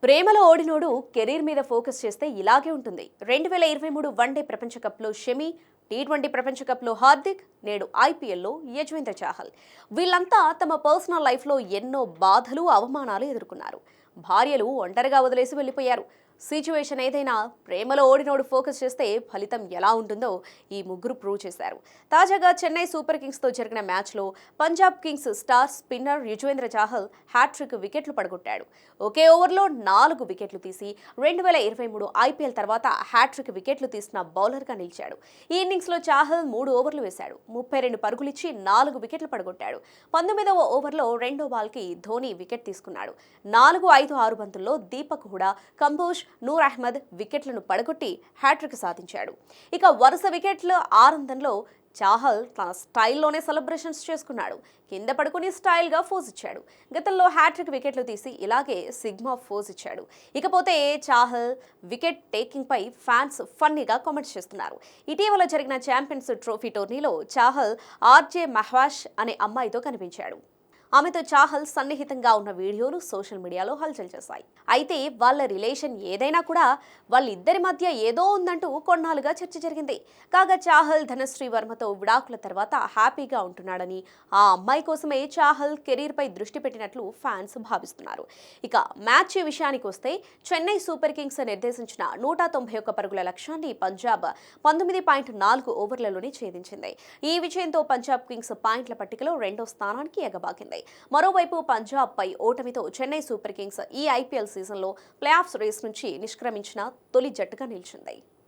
ప్రేమలో ఓడినోడు కెరీర్ మీద ఫోకస్ చేస్తే ఇలాగే ఉంటుంది. 2023 వన్డే ప్రపంచ కప్లో షమి, టీ20 ప్రపంచ కప్లో హార్దిక్, నేడు ఐపీఎల్లో యజ్వేంద్ర చాహల్. వీళ్ళంతా తమ పర్సనల్ లైఫ్లో ఎన్నో బాధలు, అవమానాలు ఎదుర్కొన్నారు. భార్యలు ఒంటరిగా వదిలేసి వెళ్ళిపోయారు. సిచ్యువేషన్ ఏదైనా ప్రేమలో ఓడినోడు ఫోకస్ చేస్తే ఫలితం ఎలా ఉంటుందో ఈ ముగ్గురు ప్రూవ్ చేశారు. తాజాగా చెన్నై సూపర్ కింగ్స్తో జరిగిన మ్యాచ్లో Punjab kings star spinner Yuzvendra Chahal hattrick వికెట్లు పడగొట్టాడు. ఒకే ఓవర్లో 4 వికెట్లు తీసి 2023 ఐపీఎల్ తర్వాత హ్యాట్రిక్ వికెట్లు తీసిన బౌలర్గా నిలిచాడు. ఈ ఇన్నింగ్స్లో చాహల్ 3 ఓవర్లు వేశాడు. 32 పరుగులిచ్చి 4 వికెట్లు పడగొట్టాడు. 19వ ఓవర్లో రెండో బాల్కి ధోని వికెట్ తీసుకున్నాడు. 4, 5, 6 బంతుల్లో దీపక్ హుడా, కంబోజ్, నూర్ అహ్మద్ వికెట్లను పడగొట్టి హ్యాట్రిక్ సాధించాడు. ఇక వరుస వికెట్ల ఆనందంలో చాహల్ తన స్టైల్లోనే సెలబ్రేషన్స్ చేసుకున్నాడు. కింద పడుకుని స్టైల్గా ఫోజ్ ఇచ్చాడు. గతంలో హ్యాట్రిక్ వికెట్లు తీసి ఇలాగే సిగ్మా ఫోజ్ ఇచ్చాడు. ఇకపోతే చాహల్ వికెట్ టేకింగ్ పై ఫ్యాన్స్ ఫన్నీగా కామెంట్స్ చేస్తున్నారు. ఇటీవల జరిగిన ఛాంపియన్స్ ట్రోఫీ టోర్నీలో చాహల్ ఆర్జే మహ్వాష్ అనే అమ్మాయితో కనిపించాడు. ఆమెతో చాహల్ సన్నిహితంగా ఉన్న వీడియోలు సోషల్ మీడియాలో హల్చల్ చేశాయి. అయితే వాళ్ళ రిలేషన్ ఏదైనా కూడా వాళ్ళిద్దరి మధ్య ఏదో ఉందంటూ కొన్నాళ్ళుగా చర్చ జరిగింది. కాగా చాహల్ ధనశ్రీ వర్మతో విడాకుల తర్వాత హ్యాపీగా ఉంటున్నాడని, ఆ అమ్మాయి కోసమే చాహల్ కెరీర్పై దృష్టి పెట్టినట్లు ఫ్యాన్స్ భావిస్తున్నారు. ఇక మ్యాచ్ విషయానికి వస్తే చెన్నై సూపర్ కింగ్స్ నిర్దేశించిన 191 పరుగుల లక్ష్యాన్ని పంజాబ్ 19.4 ఓవర్లలోనే ఛేదించింది. ఈ విజయంతో పంజాబ్ కింగ్స్ పాయింట్ల పట్టికలో 2వ స్థానానికి ఎగబాకింది. మరోవైపు పంజాబ్ పై ఓటమితో చెన్నై సూపర్ కింగ్స్ ఈ ఐపీఎల్ సీజన్లో ప్లే ఆఫ్స్ రేస్ నుంచి నిష్క్రమించిన తొలి జట్టుగా నిలిచింది.